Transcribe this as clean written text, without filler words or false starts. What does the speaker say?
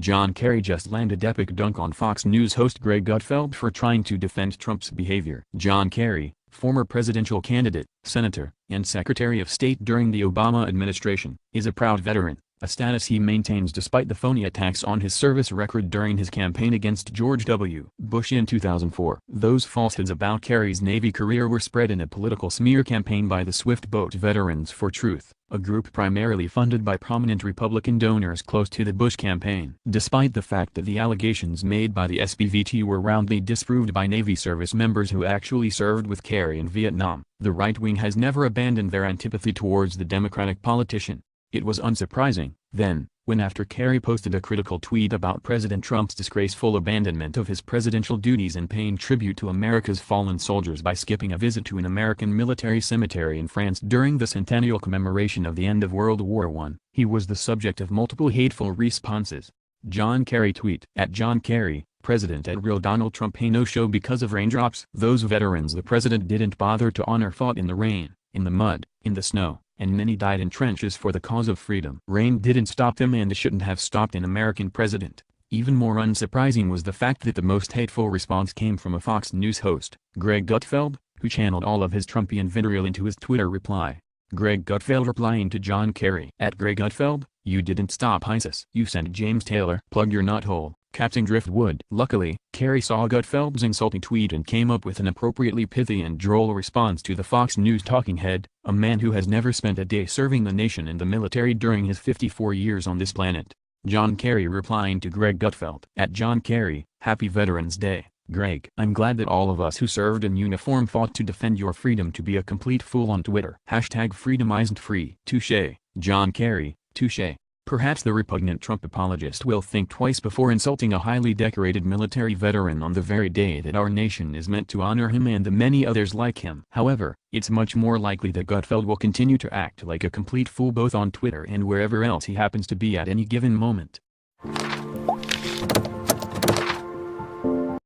John Kerry just landed epic dunk on Fox News host Greg Gutfeld for trying to defend Trump's behavior. John Kerry, former presidential candidate, senator, and Secretary of State during the Obama administration, is a proud veteran, a status he maintains despite the phony attacks on his service record during his campaign against George W. Bush in 2004. Those falsehoods about Kerry's Navy career were spread in a political smear campaign by the Swift Boat Veterans for Truth, a group primarily funded by prominent Republican donors close to the Bush campaign. Despite the fact that the allegations made by the SBVT were roundly disproved by Navy service members who actually served with Kerry in Vietnam, the right wing has never abandoned their antipathy towards the Democratic politician. It was unsurprising, then, when after Kerry posted a critical tweet about President Trump's disgraceful abandonment of his presidential duties and paying tribute to America's fallen soldiers by skipping a visit to an American military cemetery in France during the centennial commemoration of the end of World War I, he was the subject of multiple hateful responses. John Kerry tweet @John Kerry, President @Real Donald Trump a no-show because of raindrops. Those veterans the president didn't bother to honor fought in the rain, in the mud, in the snow, and many died in trenches for the cause of freedom. Rain didn't stop them and shouldn't have stopped an American president. Even more unsurprising was the fact that the most hateful response came from a Fox News host, Greg Gutfeld, who channeled all of his Trumpian vitriol into his Twitter reply. Greg Gutfeld replying to John Kerry @Greg Gutfeld, you didn't stop ISIS. You sent James Taylor, plug your knothole, Captain Driftwood. Luckily, Kerry saw Gutfeld's insulting tweet and came up with an appropriately pithy and droll response to the Fox News talking head, a man who has never spent a day serving the nation in the military during his 54 years on this planet. John Kerry replying to Greg Gutfeld @John Kerry, Happy Veterans Day, Greg. I'm glad that all of us who served in uniform fought to defend your freedom to be a complete fool on Twitter. #freedom isn't free. Touché, John Kerry, touché. Perhaps the repugnant Trump apologist will think twice before insulting a highly decorated military veteran on the very day that our nation is meant to honor him and the many others like him. However, it's much more likely that Gutfeld will continue to act like a complete fool both on Twitter and wherever else he happens to be at any given moment.